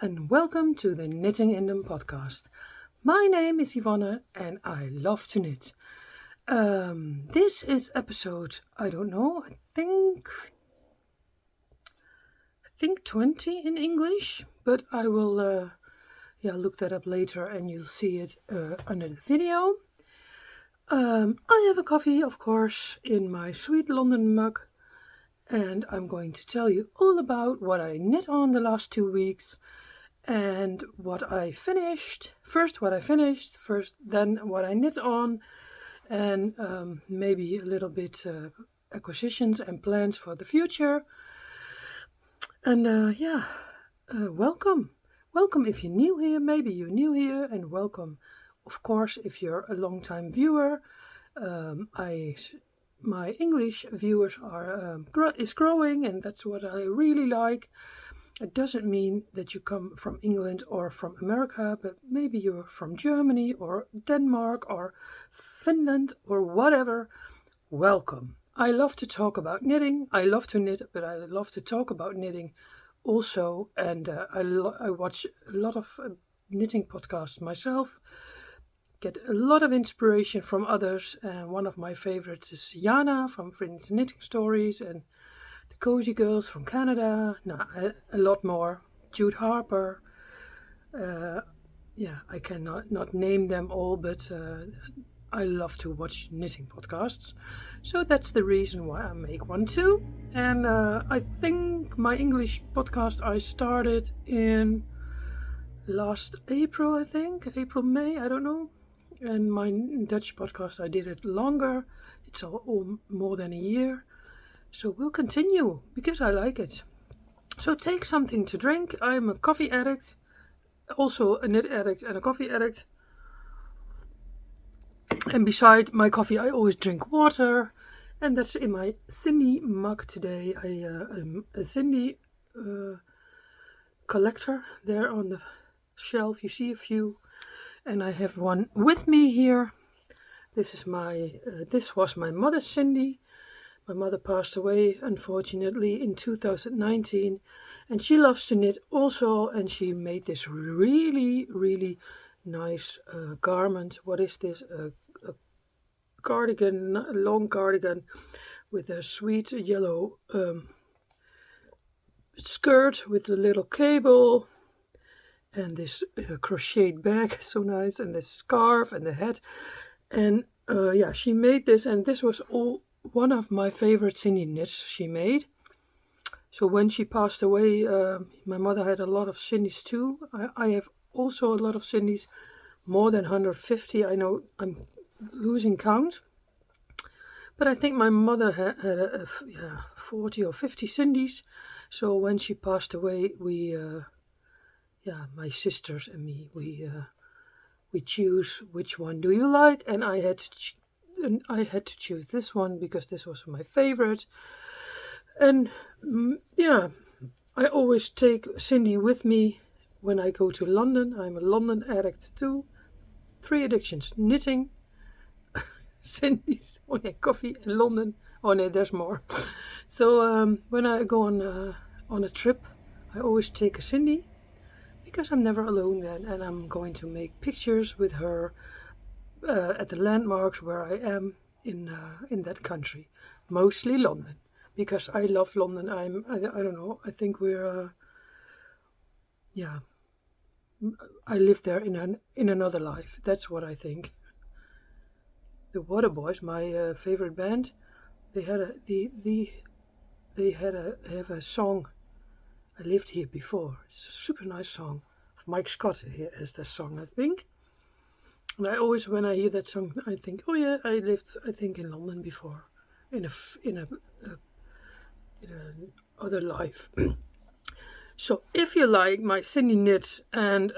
and welcome to the Knittinginden podcast. My name is Ivonne and I love to knit. This is episode, I think 20 in English, but I will look that up later and you'll see it under the video. I have a coffee, of course, in my sweet London mug, and I'm going to tell you all about what I knit on the last 2 weeks and what I finished. First what I finished, then what I knit on, and maybe a little bit acquisitions and plans for the future. And welcome. Welcome if you're new here, maybe you're new here, and welcome, of course, if you're a long-time viewer. My English viewers is growing, and that's what I really like. It doesn't mean that you come from England or from America, but maybe you're from Germany or Denmark or Finland or whatever. Welcome. I love to talk about knitting. I love to knit, but I love to talk about knitting also. And I watch a lot of knitting podcasts myself. Get a lot of inspiration from others, and one of my favorites is Jana from Friends Knitting Stories, and the Cozy Girls from Canada. A lot more. Jude Harper. I cannot not name them all, but I love to watch knitting podcasts. So that's the reason why I make one too. And I think my English podcast I started in last April, April, May, I don't know. And my Dutch podcast, I did it longer. It's all more than a year. So we'll continue because I like it. So take something to drink. I'm a coffee addict, also a knit addict and a coffee addict. And beside my coffee, I always drink water. And that's in my Cindy mug today. I'm a Cindy collector there on the shelf. You see a few. And I have one with me here. This was my mother's Cindy. My mother passed away, unfortunately, in 2019. And she loves to knit also. And she made this really, really nice garment. What is this? A cardigan, a long cardigan with a sweet yellow skirt with a little cable. And this crocheted bag, so nice, and this scarf and the hat. And she made this, and this was all one of my favorite Cindy knits she made. So when she passed away, my mother had a lot of Cindy's too. I have also a lot of Cindy's, more than 150. I know I'm losing count. But I think my mother had 40 or 50 Cindy's. So when she passed away, my sisters and me, we choose which one do you like, and I had to choose this one because this was my favorite. And I always take Cindy with me when I go to London. I'm a London addict too. 3 addictions: knitting, Cindy's, coffee, and London. Oh no, there's more. So when I go on a trip, I always take a Cindy, because I'm never alone then, and I'm going to make pictures with her at the landmarks where I am in that country, mostly London, because I love London. I don't know. I think I live there in another life. That's what I think. The Waterboys, my favorite band, they have a song. I lived here before. It's a super nice song. Mike Scott has that song, I think. And I always, when I hear that song, I think, oh yeah, I lived, I think, in London before, in a other life. So if you like my Cindy knits, and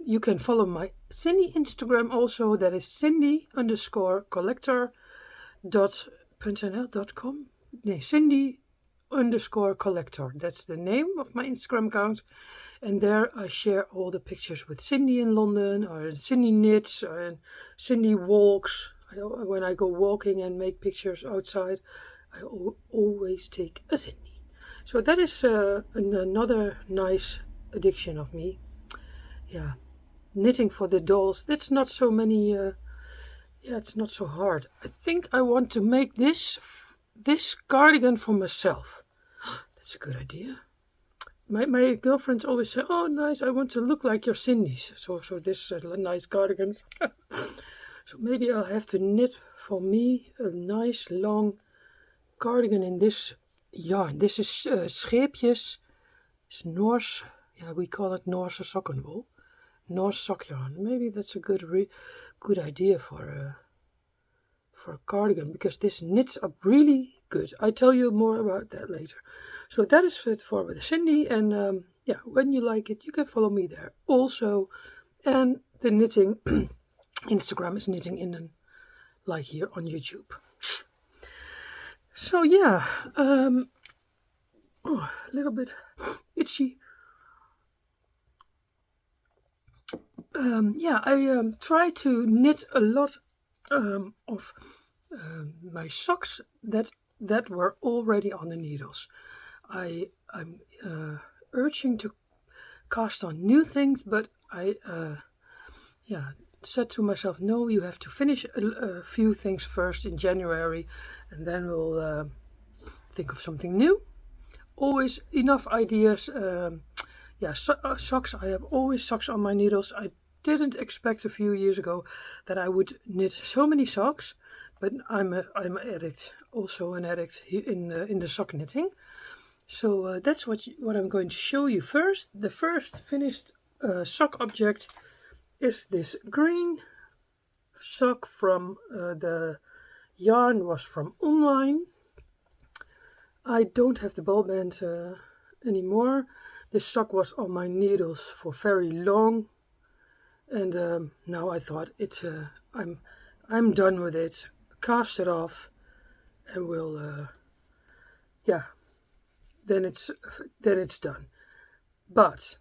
you can follow my Cindy Instagram also. That is Cindy_collector.com. Cindy_collector. That's the name of my Instagram account. And there I share all the pictures with Cindy in London, or Cindy knits, or Cindy walks. When I go walking and make pictures outside, I always take a Cindy. So that is another nice addiction of me. Yeah, knitting for the dolls. It's not so many. Yeah, it's not so hard. I think I want to make this cardigan for myself. That's a good idea. My girlfriends always say, "Oh, nice! I want to look like your Cindy's." So this nice cardigans. So maybe I'll have to knit for me a nice long cardigan in this yarn. This is scheepjes. It's Norse. Yeah, we call it Norse sokkenwool. Norse sock yarn. Maybe that's a good idea for a cardigan, because this knits up really good. I tell you more about that later. So that is it for with Cindy, and yeah, when you like it, you can follow me there also. And the knitting Instagram is knittinginden, like here on YouTube. So yeah, a little bit itchy. Yeah, I try to knit a lot of my socks that were already on the needles. I'm urging to cast on new things, but I yeah, said to myself, no, you have to finish a few things first in January, and then we'll think of something new. Always enough ideas. Yeah, socks. I have always socks on my needles. I didn't expect a few years ago that I would knit so many socks, but I'm an addict, also an addict in the sock knitting. So that's what I'm going to show you first. The first finished sock object is this green sock from the yarn was from online. I don't have the ball band anymore. This sock was on my needles for very long, and now I thought I'm done with it. Cast it off, and we'll yeah, then it's done. But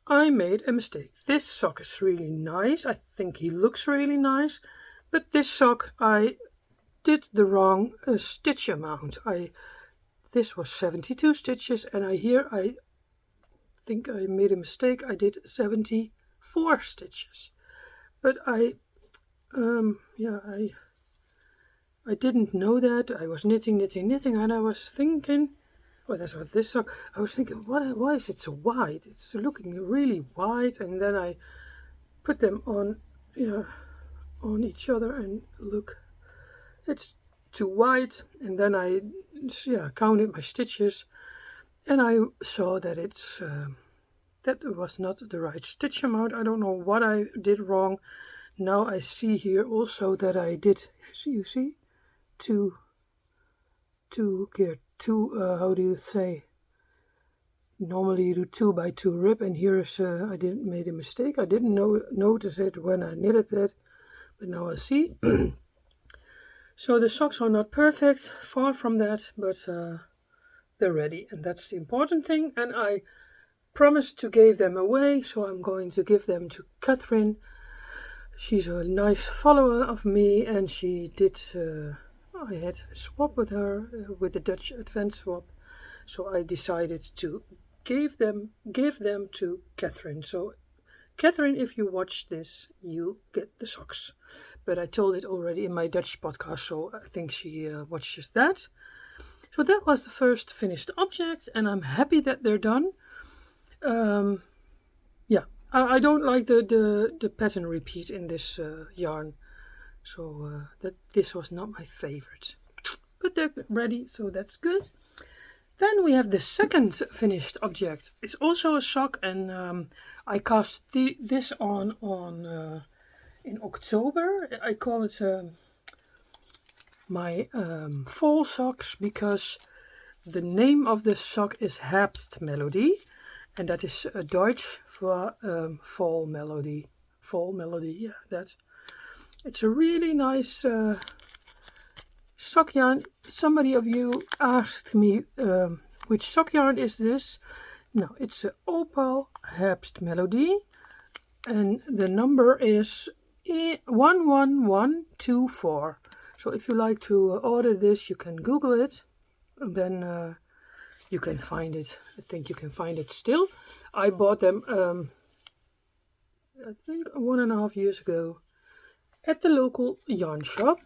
I made a mistake. This sock is really nice. I think he looks really nice, but this sock I did the wrong stitch amount. This was 72 stitches, and I think I made a mistake. I did 74 stitches, but I didn't know that. I was knitting, and I was thinking, oh, that's what this sock. I was thinking, why is it so wide? It's looking really wide, and then I put them on each other, and look, it's too wide. And then I counted my stitches, and I saw that that was not the right stitch amount. I don't know what I did wrong. Now I see here also that I did, you see, two, how do you say? Normally you do 2 by 2 rib, and here is, I didn't made a mistake. I didn't notice it when I knitted it, but now I see. So the socks are not perfect, far from that, but they're ready, and that's the important thing. And I promised to give them away, so I'm going to give them to Catherine. She's a nice follower of me, and she did. I had a swap with her with the Dutch Advent swap, so I decided to give them to Catherine. So, Catherine, if you watch this, you get the socks. But I told it already in my Dutch podcast, so I think she watches that. So that was the first finished object, and I'm happy that they're done. Yeah, I don't like the pattern repeat in this yarn, so this was not my favorite. But they're ready, so that's good. Then we have the second finished object. It's also a sock, and I cast this on in October. I call it my fall socks, because the name of the sock is Herbstmelodie, and that is Deutsch for fall melody. Fall melody, yeah, that's. It's a really nice sock yarn. Somebody of you asked me which sock yarn is this. No, it's a Opal Herbstmelodie, and the number is 11124. So if you like to order this, you can Google it, and then you can find it. I think you can find it still. I bought them I think 1.5 years ago at the local yarn shop.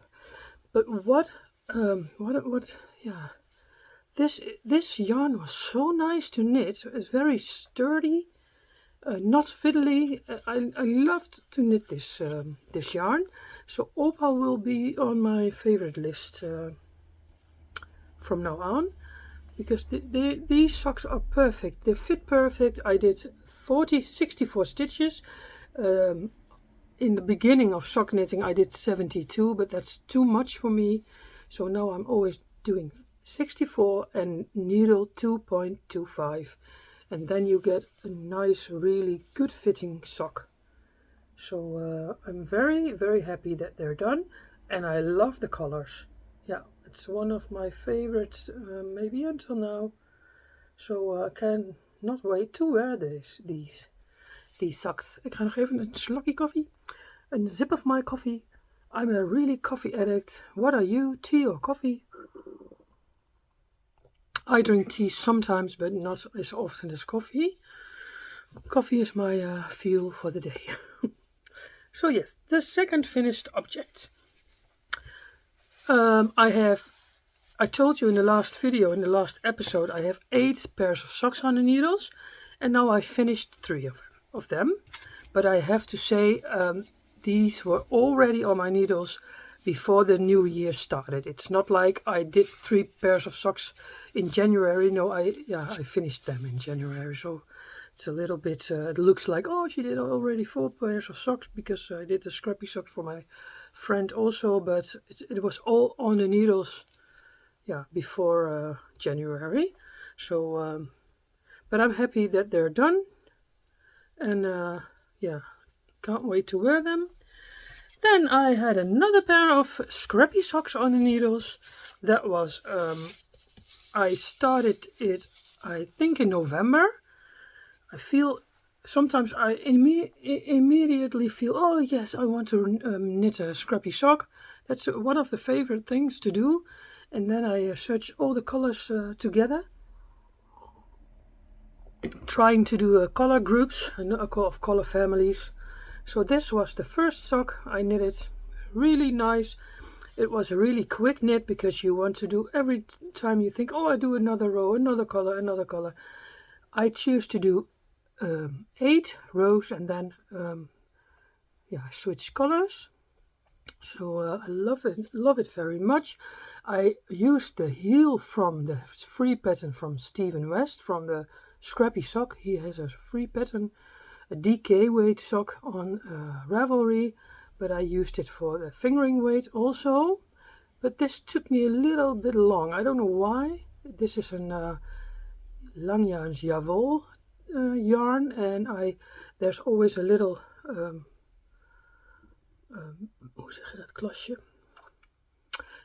But yeah, this yarn was so nice to knit. It's very sturdy, not fiddly. I loved to knit this this yarn. So Opal will be on my favorite list from now on, because these socks are perfect. They fit perfect. I did 64 stitches. In the beginning of sock knitting I did 72, but that's too much for me. So now I'm always doing 64 and needle 2.25. And then you get a nice, really good fitting sock. So I'm very, very happy that they're done. And I love the colors. Yeah, it's one of my favorites, maybe until now. So I can not wait to wear these socks. Ik ga nog even een slokje koffie. A sip of my coffee. I'm a really coffee addict. What are you? Tea or coffee? I drink tea sometimes, but not as often as coffee. Coffee is my fuel for the day. So yes, the second finished object. I told you in the last video, in the last episode, I have 8 pairs of socks on the needles. And now I finished 3 of them. But I have to say, these were already on my needles before the new year started. It's not like I did 3 pairs of socks in January. No, I finished them in January. So it's a little bit, it looks like, oh, she did already 4 pairs of socks, because I did the scrappy socks for my friend also. But it was all on the needles, yeah, before January. So, but I'm happy that they're done. And yeah, can't wait to wear them. Then I had another pair of scrappy socks on the needles. That was, I started it, I think, in November. I feel, sometimes I immediately feel, oh yes, I want to knit a scrappy sock. That's one of the favorite things to do. And then I search all the colors together, trying to do color groups and of color families. So this was the first sock I knitted. Really nice. It was a really quick knit, because you want to do every time you think, oh, I do another row, another color, another color. I choose to do 8 rows, and then yeah, I switch colors. So I love it very much. I used the heel from the free pattern from Stephen West, from the scrappy sock. He has a free pattern, a DK weight sock on Ravelry, but I used it for the fingering weight also. But this took me a little bit long. I don't know why. This is a Langjaans Javol yarn, and there's always a little hoe zeg je dat, klosje?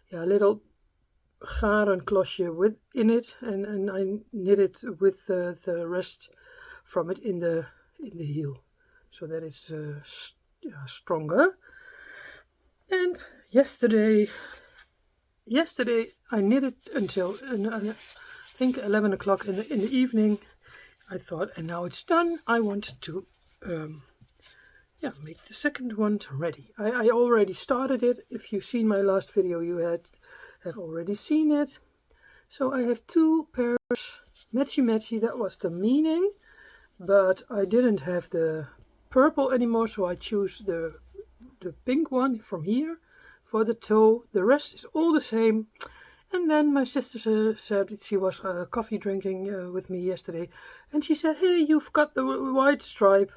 Ja, a little garen klosje in it, and I knit it with the rest from it in the heel, so that it's stronger. And yesterday I knitted until I think 11 o'clock in the evening. I thought, and now it's done. I want to make the second one ready. I already started it. If you've seen my last video, you have already seen it. So I have 2 pairs, matchy. That was the meaning, but I didn't have the purple anymore, so I choose the pink one from here for the toe. The rest is all the same. And then my sister said, she was coffee drinking with me yesterday, and she said, hey, you've got the white stripe.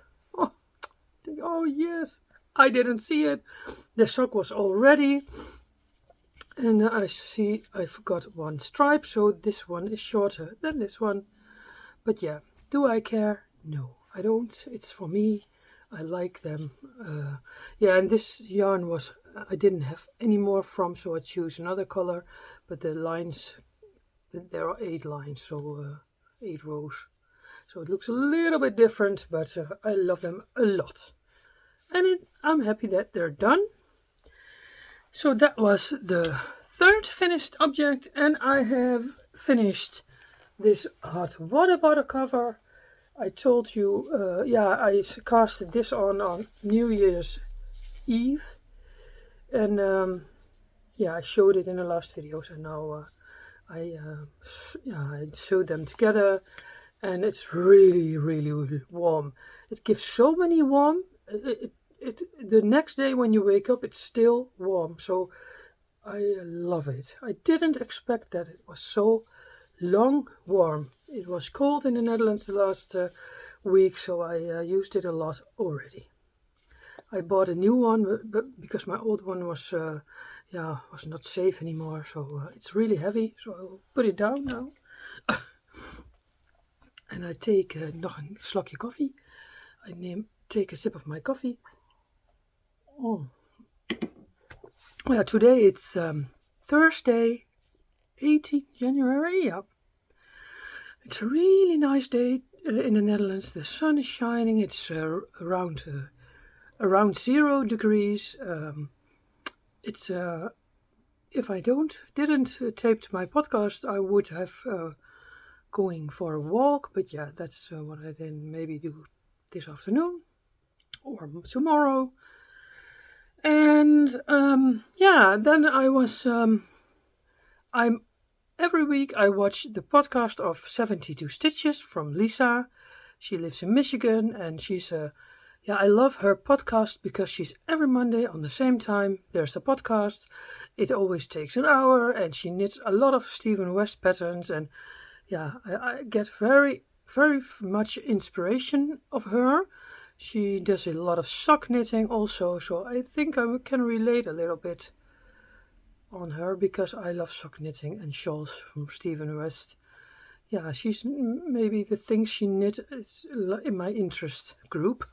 Oh yes, I didn't see it. The sock was all ready, and I see I forgot one stripe, so this one is shorter than this one. But yeah, do I care? No, I don't. It's for me. I like them. Yeah, and this yarn was, I didn't have any more from, so I choose another color. But the lines, there are 8 lines, so 8 rows. So it looks a little bit different, but I love them a lot. And I'm happy that they're done. So that was the third finished object, and I have finished this hot water bottle cover. I told you, I casted this on New Year's Eve, and I showed it in the last videos, and now I sewed them together, and it's really, really, really warm. It gives so many warm. The next day when you wake up, it's still warm. So I love it. I didn't expect that it was so long warm. It was cold in the Netherlands the last week, so I used it a lot already. I bought a new one, but because my old one was not safe anymore, so it's really heavy. So I'll put it down now. And I take nog een slokje koffie. Take a sip of my coffee. Oh. Yeah, today it's Thursday, 18th January. Yeah, it's a really nice day in the Netherlands. The sun is shining. It's around 0 degrees. It's if I didn't tape my podcast, I would have going for a walk. But yeah, that's what I then maybe do this afternoon or tomorrow. And then I was every week I watch the podcast of 72 Stitches from Lisa. She lives in Michigan, and she's I love her podcast because she's every Monday on the same time. There's a podcast. It always takes an hour, and she knits a lot of Stephen West patterns, and I get very, very much inspiration of her. She does a lot of sock knitting also, so I think I can relate a little bit on her because I love sock knitting and shawls from Stephen West. Yeah, she's maybe the things she knit is in my interest group.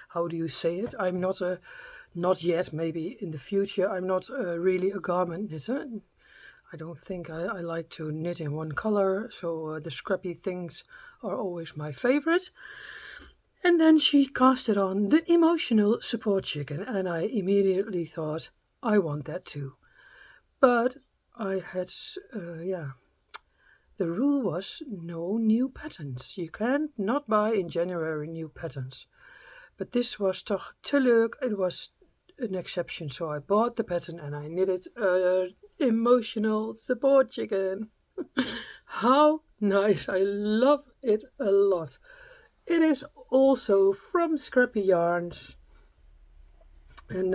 How do you say it? I'm not yet, maybe in the future, I'm not really a garment knitter. I don't think I like to knit in one color, so the scrappy things are always my favorite. And then she casted on the emotional support chicken, and I immediately thought, I want that too. But I had, the rule was no new patterns. You can't not buy in January new patterns. But this was toch te leuk. It was an exception, so I bought the pattern and I knitted emotional support chicken. How nice. I love it a lot. It is also from Scrappy Yarns. And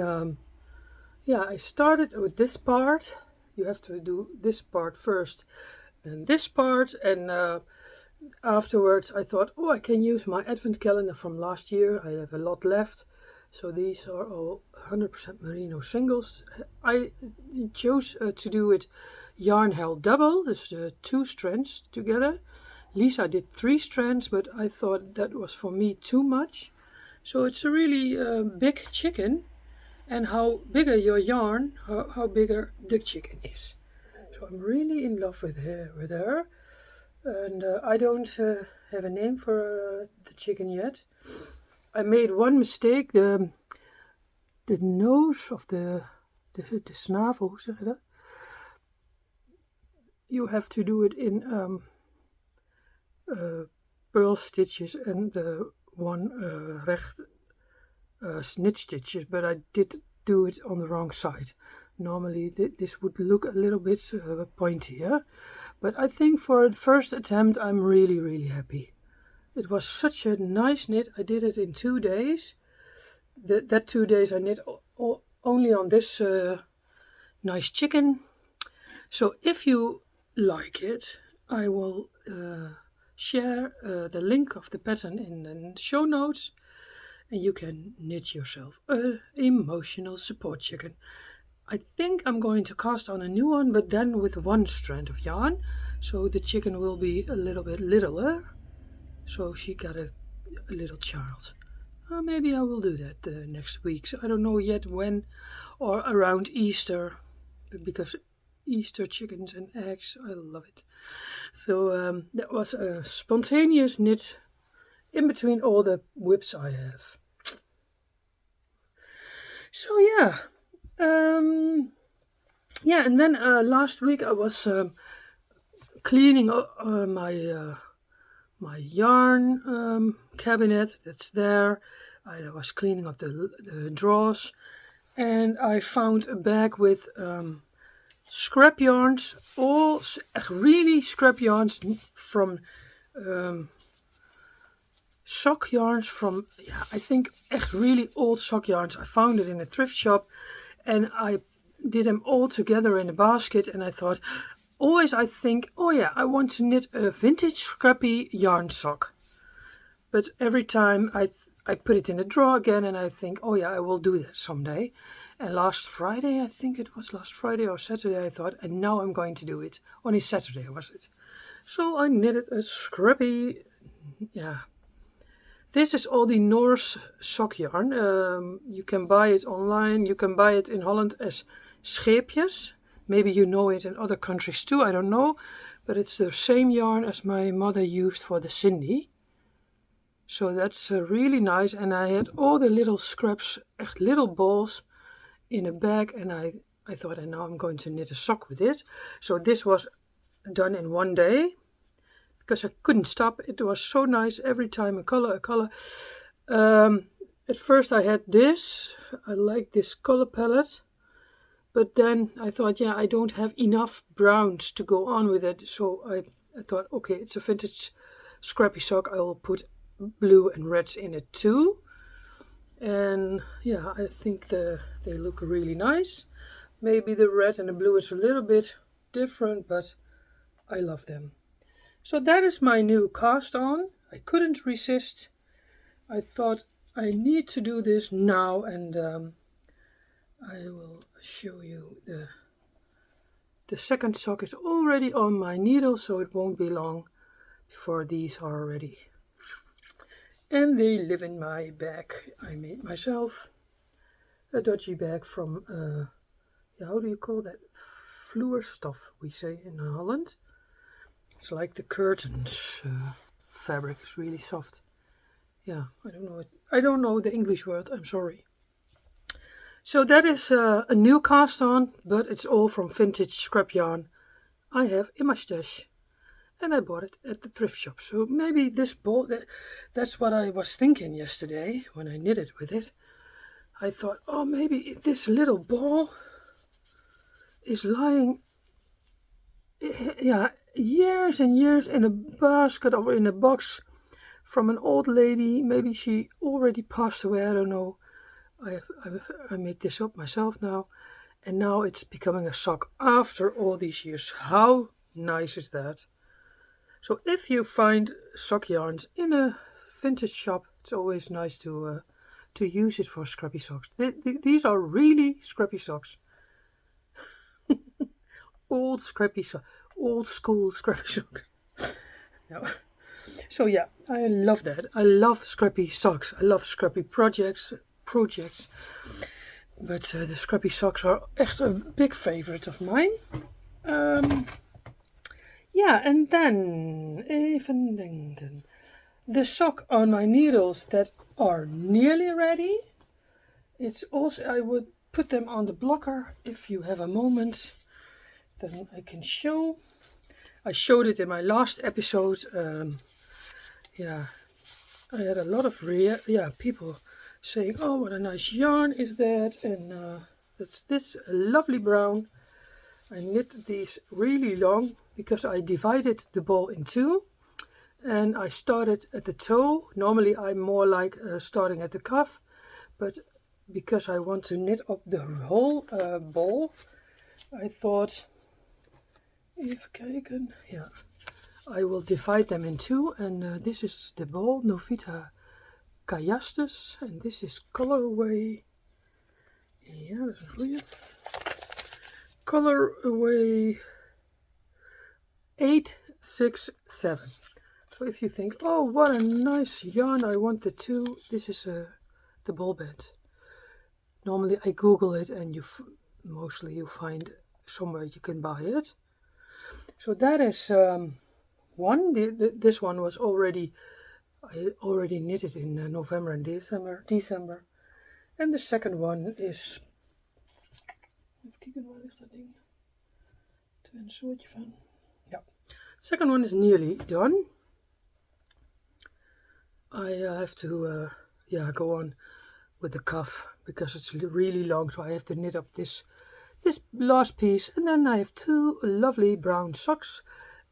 I started with this part. You have to do this part first and this part. And afterwards I thought, I can use my advent calendar from last year. I have a lot left. So these are all 100% merino singles. I chose to do it yarn held double, dus 2 strands together. Lisa did 3 strands, but I thought that was for me too much. So it's a really big chicken, and how bigger your yarn, how bigger the chicken is. So I'm really in love with her. And I don't have a name for the chicken yet. I made one mistake. The nose of the snavel, hoe zeg je dat? You have to do it in purl stitches and the one recht snitch stitches, but I did do it on the wrong side. Normally this would look a little bit pointier, but I think for the first attempt I'm really, really happy. It was such a nice knit. I did it in 2 days. That 2 days I knit only on this nice chicken. So if you like it, I will share the link of the pattern in the show notes, and you can knit yourself an emotional support chicken. I think I'm going to cast on a new one, but then with 1 strand of yarn, so the chicken will be a little bit littler. So she got a little child. Maybe I will do that next week. So I don't know yet when, or around Easter, because Easter chickens and eggs, I love it. So that was a spontaneous knit in between all the whips I have. So and then last week I was cleaning my yarn cabinet that's there. I was cleaning up the drawers, and I found a bag with scrap yarns, all really scrap yarns from sock yarns from, yeah, I think echt really old sock yarns. I found it in a thrift shop, and I did them all together in a basket, and I thought, always I think, oh yeah, I want to knit a vintage scrappy yarn sock. But every time I put it in a drawer again, and I think, oh yeah, I will do that someday. And last Friday, I think it was last Friday or Saturday, I thought, and now I'm going to do it. Only Saturday was it. So I knitted a scrappy, yeah. This is all the Norse sock yarn. You can buy it online. You can buy it in Holland as scheepjes. Maybe you know it in other countries too, I don't know. But it's the same yarn as my mother used for the Cindy. So that's really nice. And I had all the little scraps, echt little balls in a bag. And I thought, and now I'm going to knit a sock with it. So this was done in one day, because I couldn't stop. It was so nice every time, a color. At first I had this. I like this color palette. But then I thought, yeah, I don't have enough browns to go on with it. So I thought, okay, it's a vintage scrappy sock. I will put blue and reds in it too. And yeah, I think they look really nice. Maybe the red and the blue is a little bit different, but I love them. So that is my new cast on. I couldn't resist. I thought I need to do this now, and I will show you the second sock is already on my needle, so it won't be long before these are ready. And they live in my bag. I made myself a dodgy bag from, how do you call that? Vloerstof, we say in Holland. It's like the curtains fabric. It's really soft. Yeah, I don't know it. I don't know the English word. I'm sorry. So that is a new cast on, but it's all from vintage scrap yarn I have in my stash, and I bought it at the thrift shop. So maybe this ball. That's what I was thinking yesterday when I knitted with it. I thought, oh, maybe this little ball is lying, yeah, years and years in a basket or in a box from an old lady. Maybe she already passed away, I don't know. I made this up myself now, and now it's becoming a sock after all these years. How nice is that? So if you find sock yarns in a vintage shop, it's always nice to use it for scrappy socks. These are really scrappy socks. Old scrappy sock, old school scrappy sock. No. So yeah, I love that. I love scrappy socks. I love scrappy projects. But the scrappy socks are echt a big favorite of mine. Yeah, and then even denken. The sock on my needles that are nearly ready. It's also, I would put them on the blocker if you have a moment. Then I can show. I showed it in my last episode. Yeah, I had a lot of people saying, oh, what a nice yarn is that, and that's this lovely brown. I knit these really long because I divided the ball in two, and I started at the toe. Normally I'm more like starting at the cuff, but because I want to knit up the whole ball, I thought, even kijken, yeah, I will divide them in two, and this is the ball, Novita Kajastes, and this is colorway, yeah, dat is een goeie, colorway 867. So if you think, oh, what a nice yarn, I want the two, this is the ball band. Normally I Google it, and mostly you find somewhere you can buy it. So that is one. This one was already, I already knitted in November and December. And the second one is, even kijken, waar ligt dat ding? Een soortje van. Ja. Second one is nearly done. I have to go on with the cuff because it's really long, so I have to knit up this last piece. And then I have two lovely brown socks.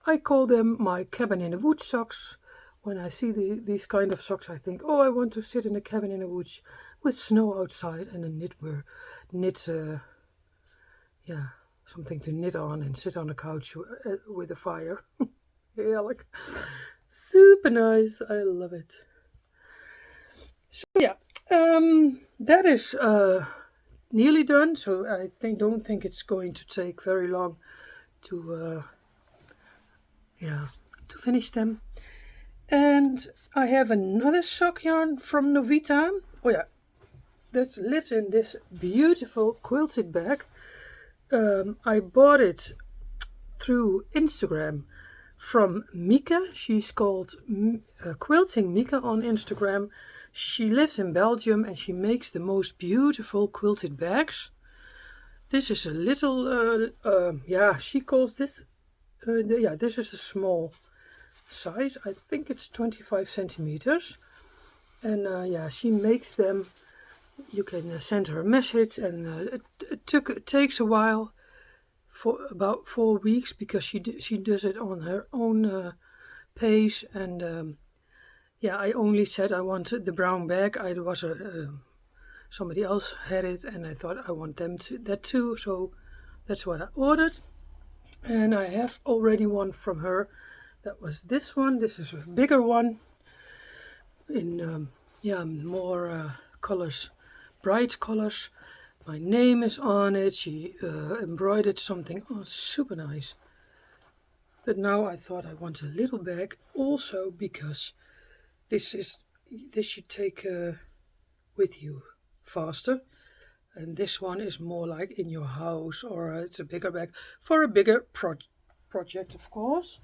I call them my cabin in the woods socks. When I see these kind of socks, I think, oh, I want to sit in a cabin in the woods with snow outside and a knit something to knit on and sit on the couch with a fire. Yeah, like super nice. I love it. So yeah, that is nearly done. So I don't think it's going to take very long to to finish them. And I have another sock yarn from Novita. Oh yeah, that's lived in this beautiful quilted bag. I bought it through Instagram from Mika. She's called Quilting Mika on Instagram. She lives in Belgium and she makes the most beautiful quilted bags. This is a little, she calls this, this is a small size. I think it's 25 centimeters. And she makes them. You can send her a message, and it takes a while, for about 4 weeks, because she does it on her own pace. And I only said I wanted the brown bag. I was somebody else had it, and I thought I want that too. So that's what I ordered, and I have already one from her. That was this one. This is a bigger one in more colors. Bright colors. My name is on it. She embroidered something. Oh, super nice. But now I thought I want a little bag also, because this should take with you faster. And this one is more like in your house, or it's a bigger bag for a bigger project, of course.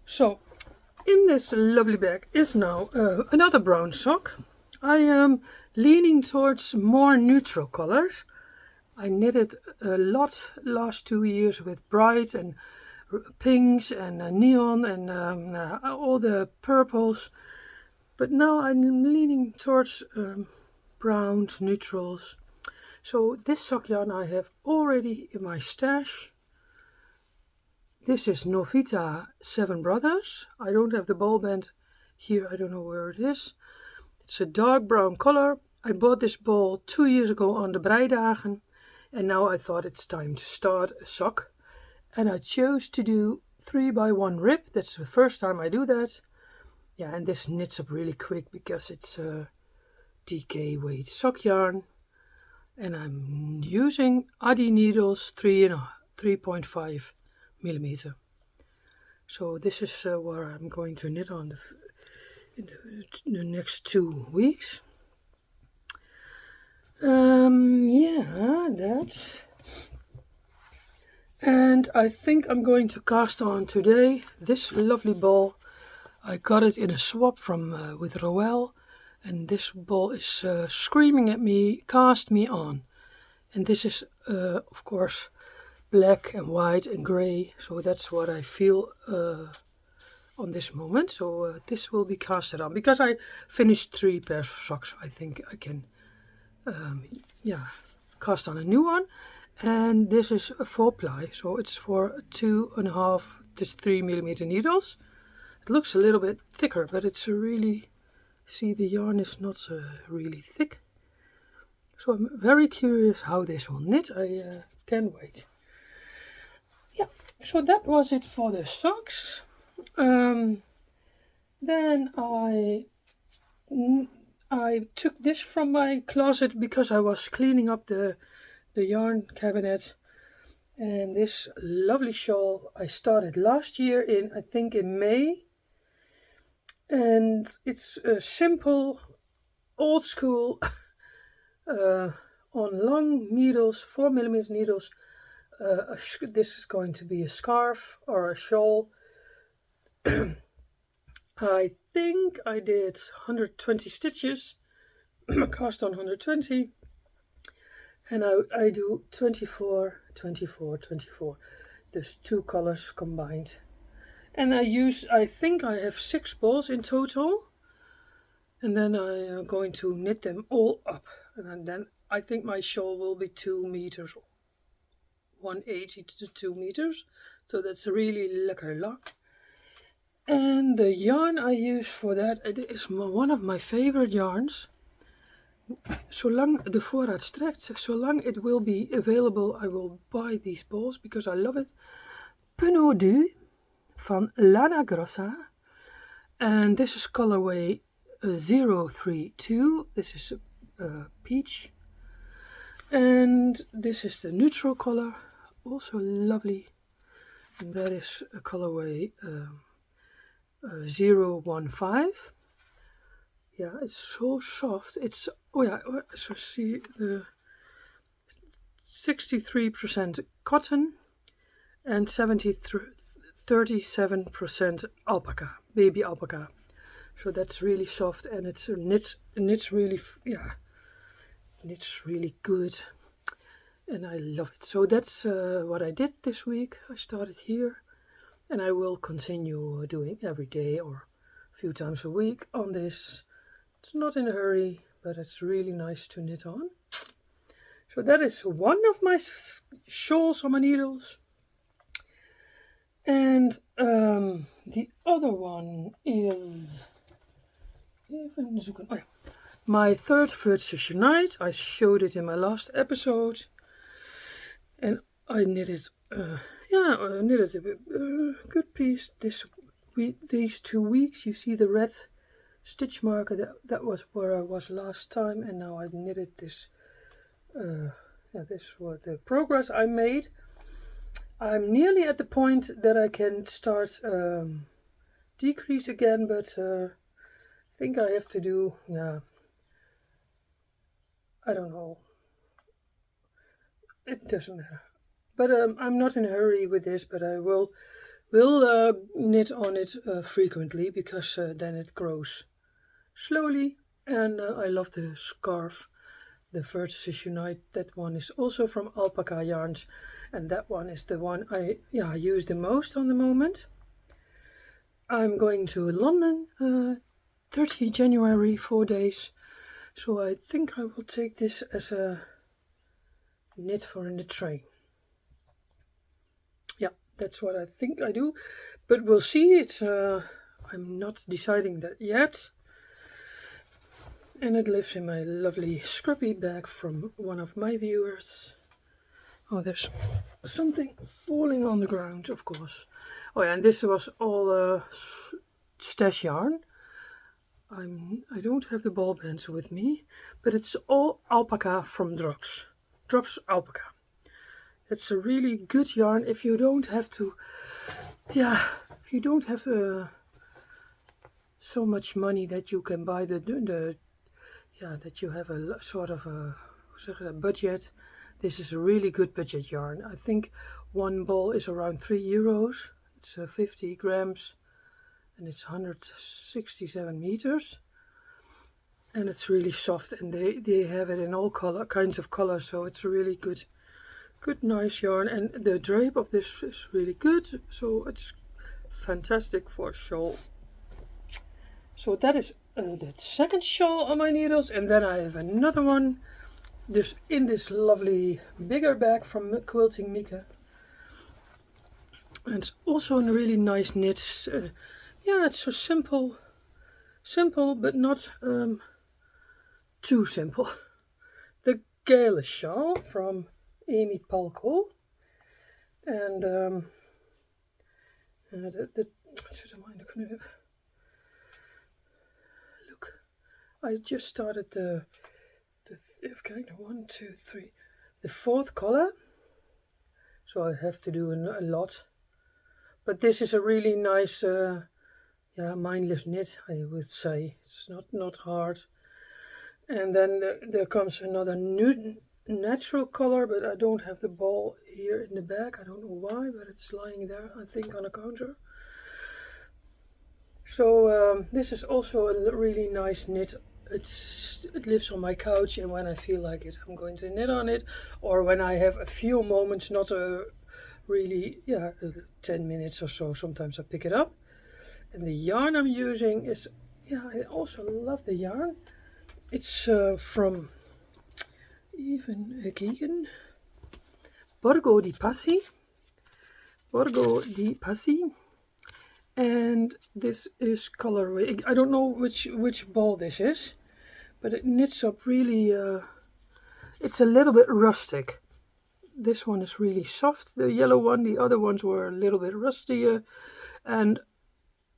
So in this lovely bag is now another brown sock. I am leaning towards more neutral colors. I knitted a lot last 2 years with bright and pinks and neon and all the purples. But now I'm leaning towards browns, neutrals. So this sock yarn I have already in my stash. This is Novita Seven Brothers. I don't have the ball band here. I don't know where it is. It's a dark brown color. I bought this ball 2 years ago on the Breidagen, and now I thought it's time to start a sock. And I chose to do 3x1 rib. That's the first time I do that. Yeah, and this knits up really quick because it's a DK weight sock yarn. And I'm using Addi needles 3.5 millimeter. So this is where I'm going to knit on in the next 2 weeks. That's. And I think I'm going to cast on today this lovely ball. I got it in a swap from with Roel, and this ball is screaming at me, cast me on. And this is of course black and white and gray, so that's what I feel on this moment. So this will be casted on, because I finished 3 pairs of socks. I think I can cast on a new one. And this is a 4-ply, so it's for 2.5 to 3 millimeter needles. It looks a little bit thicker, but it's really, see, the yarn is not really thick. So I'm very curious how this will knit. I can't wait. Yeah, so that was it for the socks. Then I took this from my closet because I was cleaning up the yarn cabinet, and this lovely shawl I started last year I think in May, and it's a simple old school on long needles, 4 millimeter needles. This is going to be a scarf or a shawl. I think I did 120 stitches, cast on 120, and I do 24, 24, 24. There's 2 colors combined, And I think I have 6 balls in total. And then I am going to knit them all up. And then I think my shawl will be 2 meters, 180 to 2 meters. So that's really lekker luck. And the yarn I use for that, it is one of my favorite yarns. Zolang de voorraad strekt, zolang it will be available, I will buy these balls because I love it. Penaud du van Lana Grossa. And this is colorway 032. This is peach. And this is the neutral color, also lovely. And that is a colorway 015. Yeah, it's so soft. It's, oh yeah, so see, 63% cotton and 37% alpaca, baby alpaca. So that's really soft, and it's knits really, yeah, knits really good, and I love it. So that's what I did this week. I started here, and I will continue doing every day or a few times a week on this. It's not in a hurry, but it's really nice to knit on. So that is one of my shawls on my needles. And the other one is my third Vertice Unite. I showed it in my last episode. And I knitted, I knitted a good piece these 2 weeks. You see the red stitch marker, that was where I was last time, and now I knitted this. This was the progress I made. I'm nearly at the point that I can start decrease again, but I think I have to do, I don't know. It doesn't matter. But I'm not in a hurry with this, but I will knit on it frequently, because then it grows slowly. And I love the scarf, the Vertice Unite. That one is also from Alpaca Yarns, and that one is the one I use the most on the moment. I'm going to London 30 January, 4 days, so I think I will take this as a knit for in the train. Yeah, that's what I think I do, but we'll see. It's I'm not deciding that yet. And it lives in my lovely scrubby bag from one of my viewers. Oh, there's something falling on the ground, of course. Oh yeah, and this was all stash yarn. I don't have the ball bands with me, but it's all alpaca from Drops. Drops alpaca. It's a really good yarn if you don't have to, if you don't have so much money that you can buy that you have a sort of a budget. This is a really good budget yarn. I think one ball is around €3. It's 50 grams and it's 167 meters. And it's really soft, and they have it in all kinds of colors, so it's a really good nice yarn. And the drape of this is really good, so it's fantastic for a shawl. So that is the second shawl on my needles, and then I have another one in this lovely bigger bag from Quilting Mieke. And it's also a really nice knit. It's so simple but not too simple. The Gele shawl from Amy Palko, and look, I just started the 1, 2, 3, the 4th color, so I have to do a lot. But this is a really nice, mindless knit, I would say. It's not hard. And then there comes another natural color, but I don't have the ball here in the back. I don't know why, but it's lying there, I think, on a counter. So this is also a really nice knit. It lives on my couch, and when I feel like it, I'm going to knit on it. Or when I have a few moments, not a really, yeah, 10 minutes or so. Sometimes I pick it up. And the yarn I'm using is, yeah, I also love the yarn. It's from Ivonne, Borgo di Passi. Borgo di Passi. And this is colorway. I don't know which ball this is, but it knits up really, it's a little bit rustic. This one is really soft, the yellow one. The other ones were a little bit rustier. And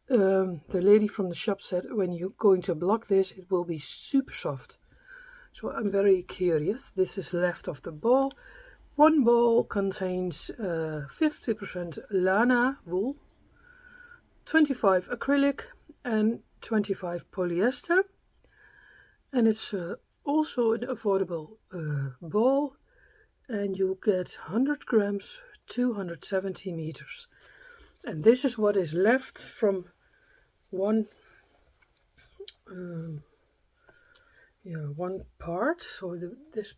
the lady from the shop said when you're going to block this, it will be super soft. So I'm very curious. This is left of the ball. One ball contains 50% Lana wool, 25 acrylic and 25 polyester. And it's also an affordable ball, and you'll get 100 grams, 270 meters. And this is what is left from one part. So this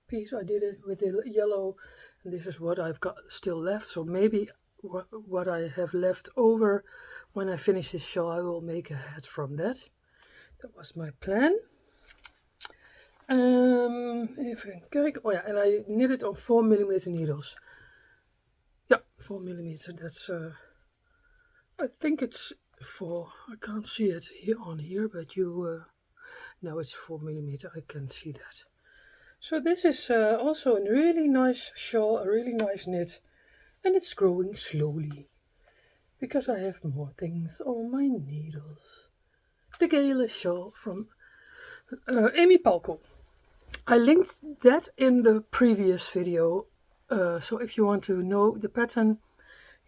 piece I did it with the yellow, and this is what I've got still left. So maybe what I have left over when I finish this shawl, I will make a hat from that. That was my plan. Even kijken. Oh yeah, and I knit it on 4mm needles. Yeah, 4mm. That's I think it's I can't see it here on here, but you no, it's 4mm. I can see that. So this is also a really nice shawl, a really nice knit, and it's growing slowly because I have more things on my needles. The Gale shawl from Amy Palko. I linked that in the previous video, so if you want to know the pattern,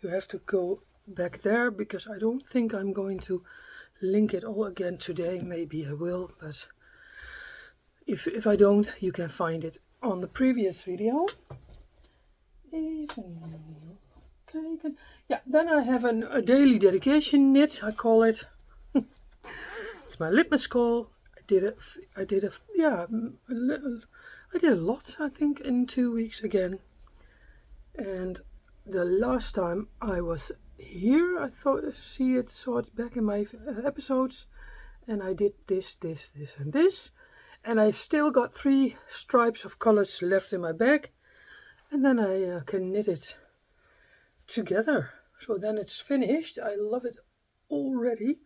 you have to go back there, because I don't think I'm going to link it all again today. Maybe I will, but if I don't, you can find it on the previous video. Even kijken. Yeah, then I have a daily dedication knit, I call it. It's my litmus call. I did a lot, I think, in 2 weeks again. And the last time I was here, I saw it back in my episodes, and I did this, and this, and I still got 3 stripes of colors left in my bag, and then I can knit it together. So then it's finished. I love it already,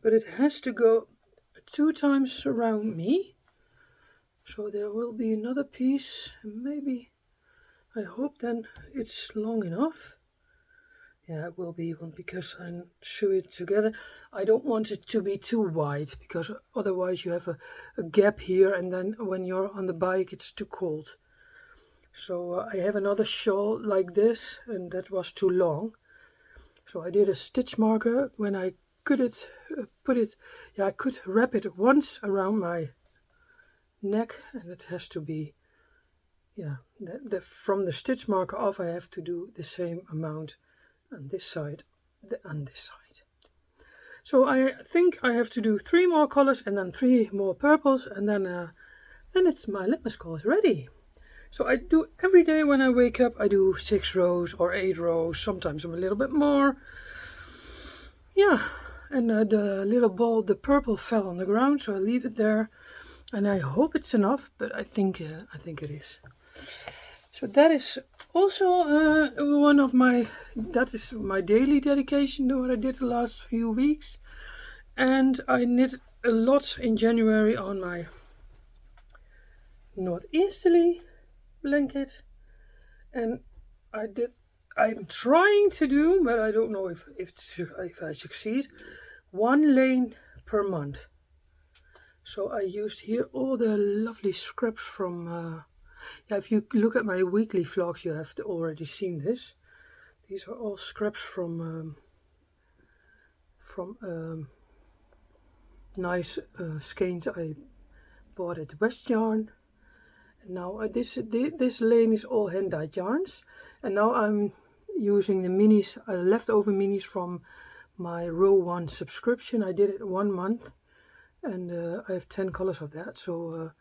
but it has to go 2 times around me. So there will be another piece, and maybe, I hope then it's long enough. Yeah, it will be one, because I sew it together. I don't want it to be too wide, because otherwise you have a gap here, and then when you're on the bike it's too cold. So I have another shawl like this, and that was too long. So I did a stitch marker when I could I could wrap it once around my neck, and it has to be, from the stitch marker off I have to do the same amount on this side and this side. So I think I have to do 3 more colors and then 3 more purples, and then it's my litmus colors ready. So I do every day when I wake up, I do 6 rows or 8 rows, sometimes I'm a little bit more. Yeah, and the little ball, the purple, fell on the ground, so I leave it there, and I hope it's enough, but I think it is. So that is also that is my daily dedication, what I did the last few weeks. And I knit a lot in January on my northeasterly blanket, and I'm trying to do, but I don't know if I succeed, 1 lane per month. So I used here all the lovely scraps from if you look at my weekly vlogs, you have already seen this. These are all scraps from nice skeins I bought at West Yarn. And now this lane is all hand-dyed yarns, and now I'm using the minis, leftover minis from my row 1 subscription. I did it 1 month, and I have 10 colors of that, so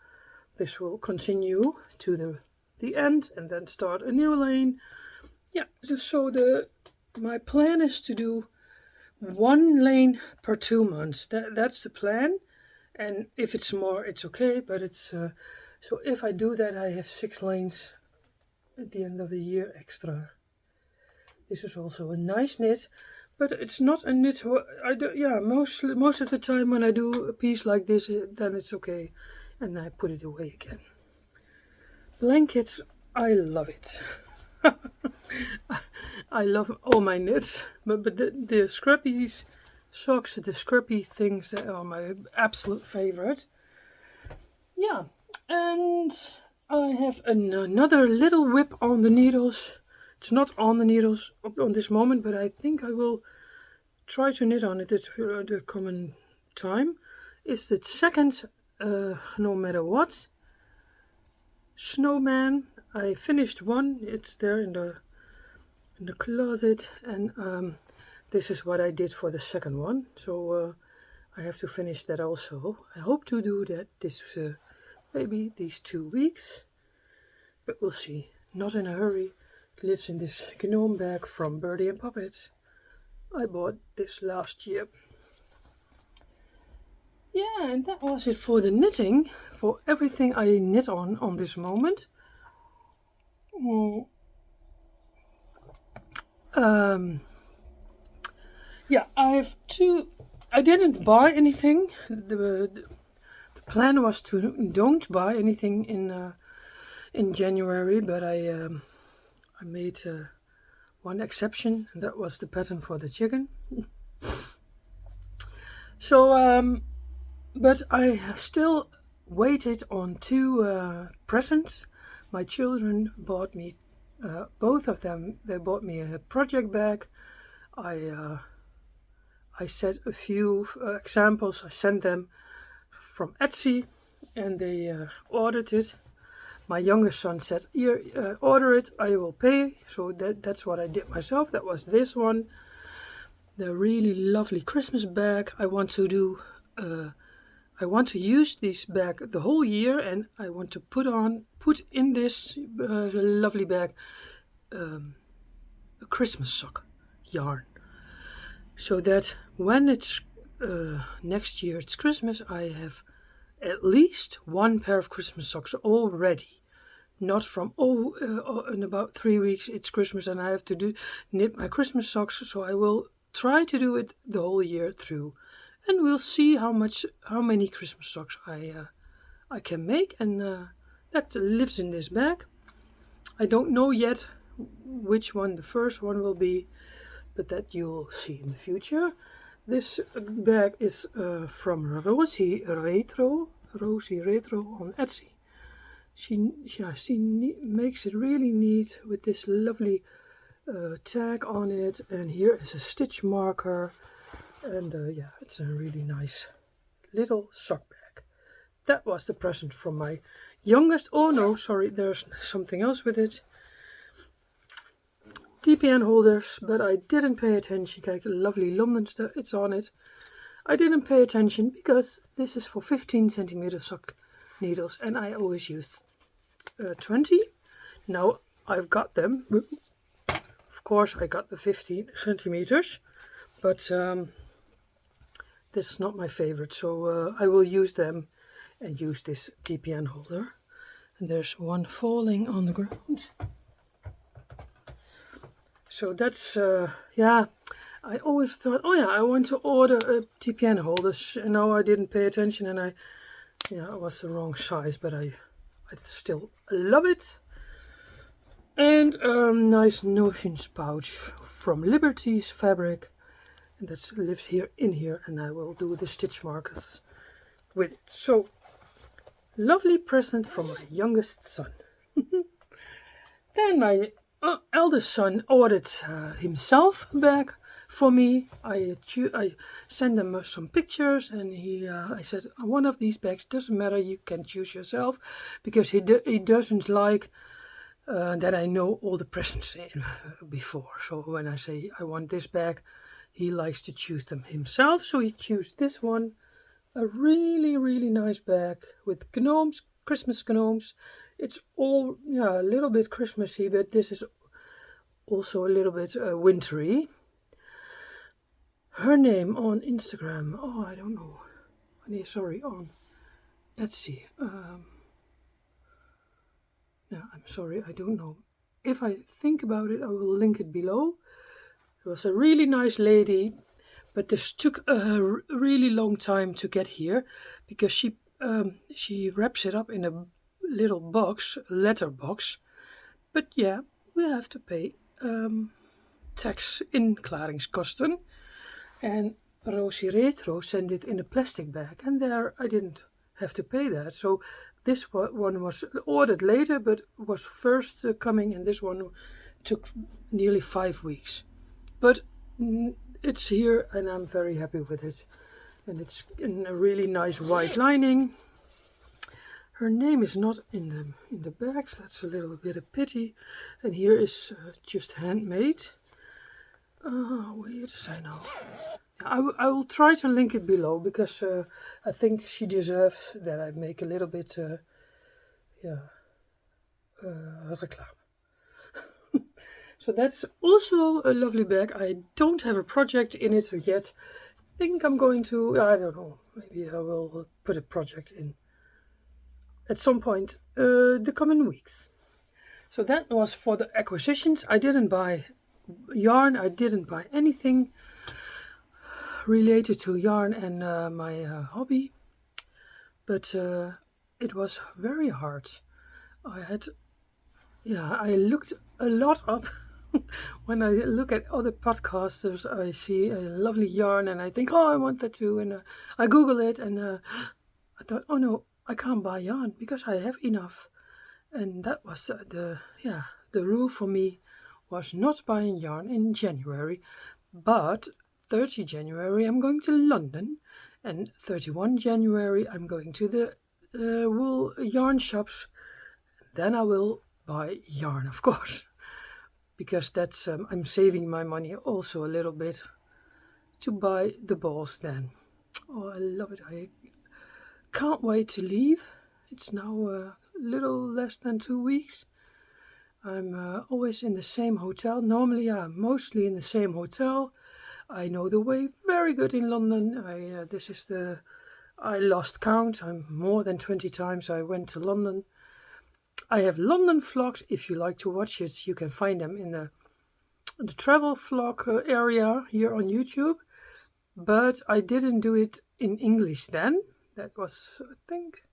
this will continue to the end, and then start a new lane. yeah, just so my plan is to do one lane per 2 months. That's the plan. And if it's more, it's okay. But it's so if I do that, I have 6 lanes at the end of the year extra. This is also a nice knit, but it's not a knit. I do, yeah, most of the time when I do a piece like this, then it's okay, and I put it away again. Blankets, I love it. I love all my knits, but the scrappy socks, the scrappy things, that are my absolute favorite. Yeah, and I have another little whip on the needles. It's not on the needles on this moment, but I think I will try to knit on it at the common time. It's the second, no matter what, snowman. I finished one. It's there in the closet, and this is what I did for the second one. So I have to finish that also. I hope to do that this maybe these 2 weeks, but we'll see. Not in a hurry. It lives in this gnome bag from Birdie and Puppets. I bought this last year. Yeah, and that was it for the knitting, for everything I knit on this moment. Yeah, I didn't buy anything. The plan was to don't buy anything in January, but I made one exception, and that was the pattern for the chicken. So, but I still waited on 2 presents. My children bought me, both of them, they bought me a project bag. I set a few examples. I sent them from Etsy, and they ordered it. My youngest son said, "Here, order it. I will pay." So that's what I did myself. That was this one, the really lovely Christmas bag. I want to do. I want to use this bag the whole year, and I want to put in this lovely bag a Christmas sock yarn, so that when it's next year it's Christmas, I have at least one pair of Christmas socks already. Not from in about 3 weeks it's Christmas and I have to knit my Christmas socks. So I will try to do it the whole year through, and we'll see how many Christmas socks I can make, and that lives in this bag. I don't know yet which one the first one will be, but that you'll see in the future. This bag is from Rosie Retro on Etsy. She makes it really neat with this lovely tag on it, and here is a stitch marker, and yeah, it's a really nice little sock bag. That was the present from my youngest. Oh no, sorry, there's something else with it. TPN holders, but I didn't pay attention. Kijk, lovely London stuff, it's on it. I didn't pay attention because this is for 15 centimeter sock needles, and I always use 20. Now I've got them. Of course, I got the 15 centimeters, but this is not my favorite, so I will use them and use this TPN holder. And there's one falling on the ground. So that's, yeah, I always thought, oh yeah, I want to order a TPN holder, and now I didn't pay attention, and it was the wrong size, but I still love it. And a nice notions pouch from Liberty's fabric, and that lives here in here, and I will do the stitch markers with it. So, lovely present from my youngest son. Then my eldest son ordered himself a bag for me. I sent him some pictures, and I said, one of these bags, doesn't matter, you can choose yourself, because he doesn't like that I know all the presents in before. So when I say I want this bag, he likes to choose them himself. So he chose this one, a really, really nice bag with gnomes, Christmas gnomes. It's all, a little bit Christmassy, but this is also a little bit wintry. Her name on Instagram, oh, I don't know. Nee, sorry, on Etsy. Yeah, I'm sorry, I don't know. If I think about it, I will link it below. It was a really nice lady, but this took a really long time to get here because she wraps it up in a little box, letter box. But yeah, we have to pay tax inklaringskosten. And Rosie Retro sent it in a plastic bag, and there I didn't have to pay that. So this one was ordered later, but was first coming, and this one took nearly 5 weeks. But it's here, and I'm very happy with it. And it's in a really nice white lining. Her name is not in the bags. That's a little bit of pity. And here is just handmade. Where is I now? I will try to link it below because I think she deserves that I make a little bit, reclame. So that's also a lovely bag. I don't have a project in it yet. I think I'm going to, I don't know, maybe I will put a project in at some point the coming weeks. So that was for the acquisitions. I didn't buy yarn. I didn't buy anything related to yarn and my hobby. But it was very hard. I looked a lot up. When I look at other podcasters, I see a lovely yarn and I think, oh, I want that too. And I Google it and I thought, oh no, I can't buy yarn because I have enough. And that was the rule for me was not buying yarn in January. But 30 January I'm going to London, and 31 January I'm going to the wool yarn shops. Then I will buy yarn, of course, because that's I'm saving my money also a little bit to buy the balls then. Oh, I love it. I can't wait to leave. It's now a little less than 2 weeks. I'm always in the same hotel. Normally I'm mostly in the same hotel. I know the way very good in London. I lost count. I'm more than 20 times I went to London. I have London vlogs. If you like to watch it, you can find them in the travel vlog area here on YouTube. But I didn't do it in English then. That was, I think,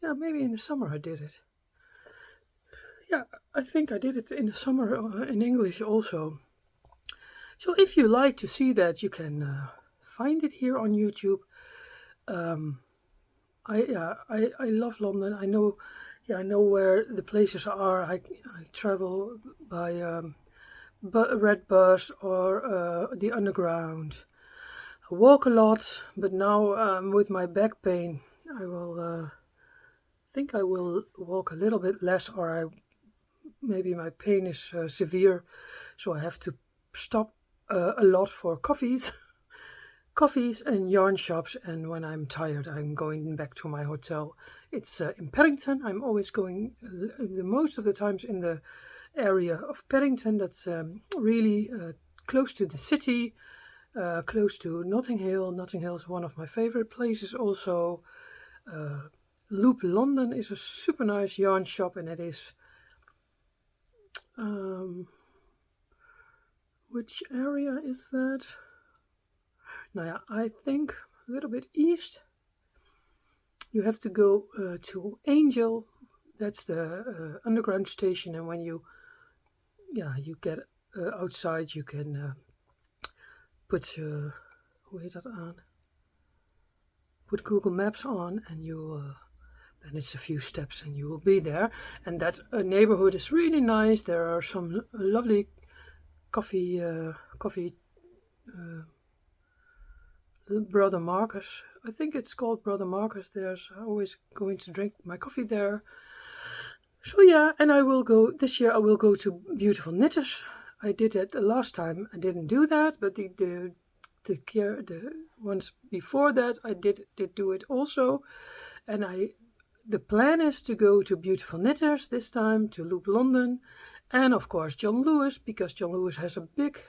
maybe in the summer I did it. Yeah, I think I did it in the summer in English also. So if you like to see that, you can find it here on YouTube. I love London. I know where the places are. I travel by Red Bus or the Underground. I walk a lot, but now with my back pain, I will think I will walk a little bit less, or maybe my pain is severe, so I have to stop a lot for coffees and yarn shops. And when I'm tired, I'm going back to my hotel. It's in Paddington. I'm always going the most of the times in the area of Paddington. That's really close to the city, close to Notting Hill. Notting Hill is one of my favorite places also. Loop London is a super nice yarn shop, and it is which area is that? Now, I think a little bit east. You have to go to Angel. That's the underground station, and when you get outside, you can put hoe heet dat aan? Put Google Maps on, and you then it's a few steps, and you will be there. And that neighborhood is really nice. There are some lovely coffee. Brother Marcus. I think it's called Brother Marcus. There's always going to drink my coffee there. So yeah, and I will go this year. I will go to Beautiful Knitters. I did it the last time. I didn't do that, but the ones before that I did do it also. And the plan is to go to Beautiful Knitters this time, to Loop London, And of course John Lewis, because John Lewis has a big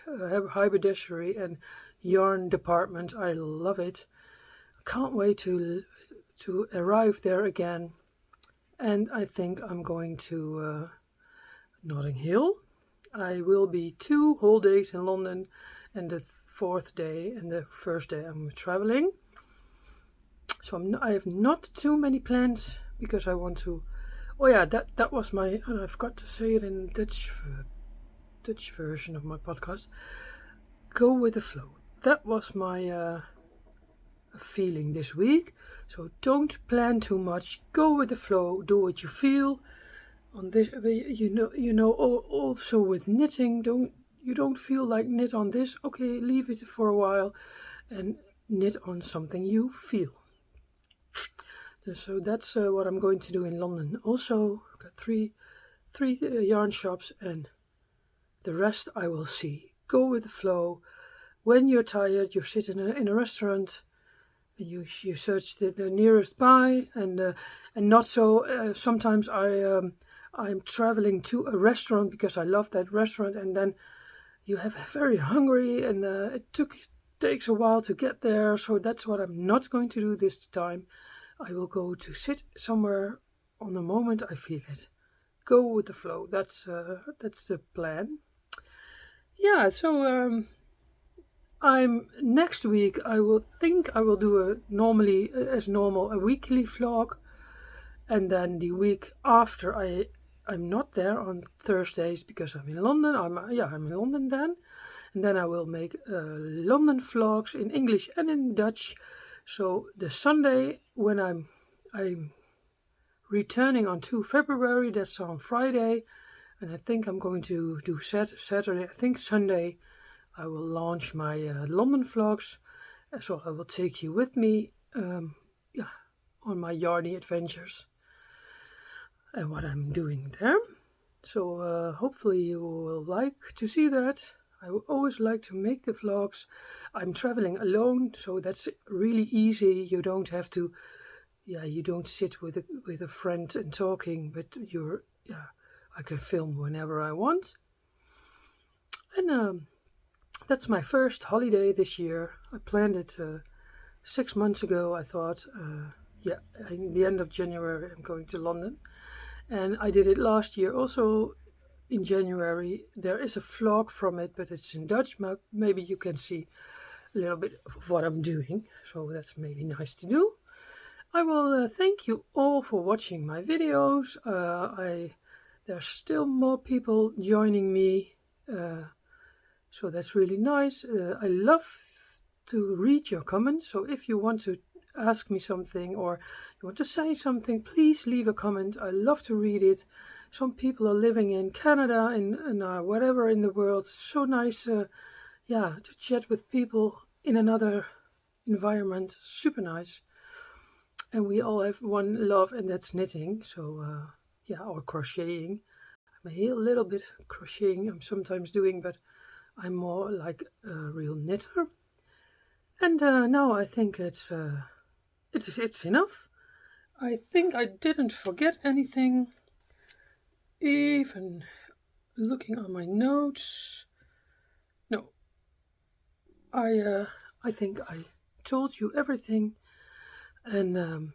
haberdashery and yarn department. I love it. Can't wait to arrive there again. And I think I'm going to Notting Hill. I will be 2 whole days in London, and the 4th day and the 1st day I'm traveling. So I have not too many plans because I want to. Oh yeah, that was my. I forgot to say it in Dutch version of my podcast. Go with the flow. That was my feeling this week. So don't plan too much. Go with the flow. Do what you feel. On this, you know. Also with knitting, you don't feel like knit on this. Okay, leave it for a while, and knit on something you feel. So that's what I'm going to do in London. Also, I've got three yarn shops, and the rest I will see. Go with the flow. When you're tired, you sit in a restaurant, and you search the nearest by, and not so. Sometimes I'm traveling to a restaurant because I love that restaurant, and then you have very hungry, and it takes a while to get there. So that's what I'm not going to do this time. I will go to sit somewhere on the moment I feel it. Go with the flow. That's the plan. Yeah. So next week. I will do a weekly vlog, and then the week after I'm not there on Thursdays because I'm in London. I'm in London then, and then I will make London vlogs in English and in Dutch. So the Sunday when I'm returning on 2 February, that's on Friday, and I think I'm going to do Saturday. I think Sunday I will launch my London vlogs, so I will take you with me on my yarny adventures and what I'm doing there. So hopefully you will like to see that. I would always like to make the vlogs. I'm traveling alone, so that's really easy. You don't have to, you don't sit with a friend and talking, but I can film whenever I want. And that's my first holiday this year. I planned it 6 months ago. I thought, in the end of January I'm going to London, and I did it last year also. In January, there is a vlog from it, but it's in Dutch. Maybe you can see a little bit of what I'm doing, so that's maybe nice to do. I will thank you all for watching my videos. There's still more people joining me, so that's really nice. I love to read your comments, so if you want to ask me something or you want to say something, please leave a comment. I love to read it. Some people are living in Canada and wherever in the world. So nice, to chat with people in another environment. Super nice. And we all have one love, and that's knitting. So, or crocheting. I'm a little bit crocheting I'm sometimes doing, but I'm more like a real knitter. And now I think it's enough. I think I didn't forget anything. Even looking on my notes, no, I think I told you everything, and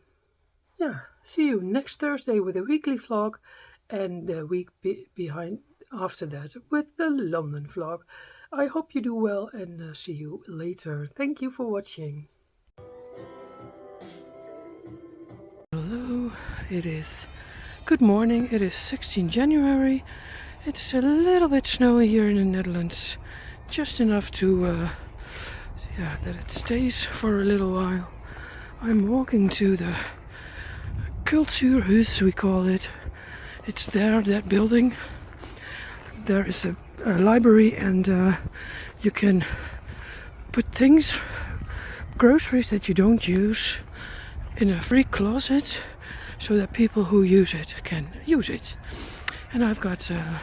see you next Thursday with a weekly vlog, and the week behind after that with the London vlog. I hope you do well, and see you later. Thank you for watching. Hello, it is good morning. It is 16 January. It's a little bit snowy here in the Netherlands, just enough to that it stays for a little while. I'm walking to the Cultuurhuis, we call it. It's there, that building. There is a library, and you can put things, groceries that you don't use, in a free closet, so that people who use it can use it. And I've got a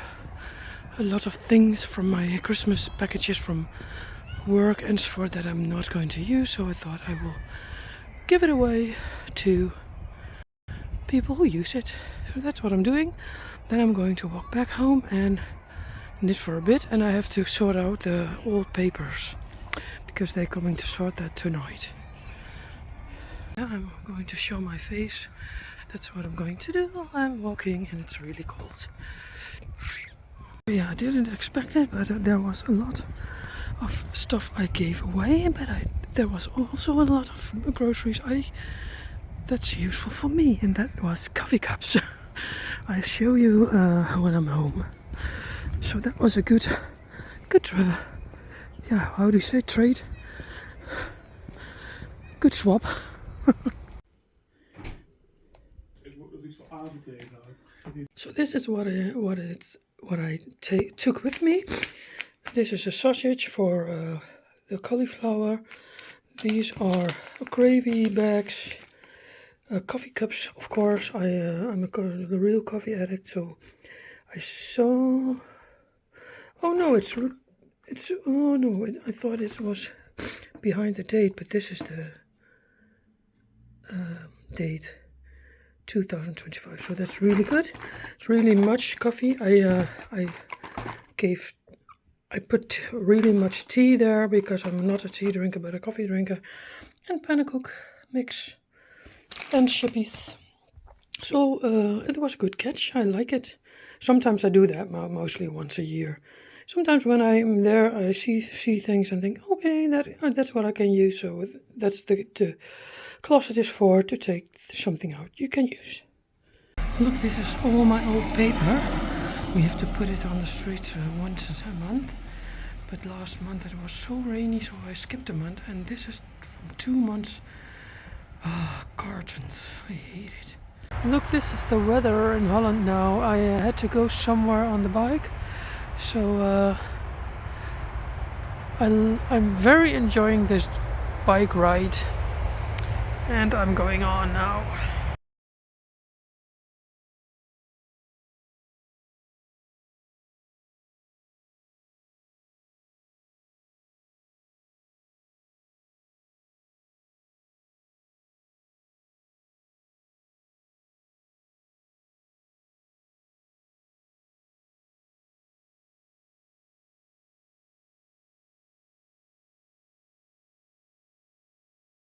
lot of things from my Christmas packages from work and so forth that I'm not going to use, so I thought I will give it away to people who use it. So that's what I'm doing. Then I'm going to walk back home and knit for a bit, and I have to sort out the old papers because they're coming to sort that tonight. Yeah, I'm going to show my face. That's what I'm going to do. I'm walking and it's really cold. Yeah, I didn't expect it, but there was a lot of stuff I gave away, but there was also a lot of groceries that's useful for me, and that was coffee cups. I'll show you when I'm home. So that was a good yeah, how do you say, trade? Good swap. So this is what I took with me. This is a sausage for the cauliflower. These are gravy bags, coffee cups. Of course, I'm a real coffee addict, so I saw. Oh no, it's. Oh no, I thought it was behind the date, but this is the date. 2025, so that's really good. It's really much coffee. I put really much tea there because I'm not a tea drinker but a coffee drinker, and panacook mix and chippies. So it was a good catch. I like it. Sometimes I do that, mostly once a year. Sometimes when I'm there, I see things and think, okay, that's what I can use. So that's the closet is for, to take something out you can use. Look, this is all my old paper. We have to put it on the street once a month. But last month it was so rainy, so I skipped a month. And this is from 2 months. Cartons. I hate it. Look, this is the weather in Holland now. I had to go somewhere on the bike. So I'm very enjoying this bike ride. And I'm going on now.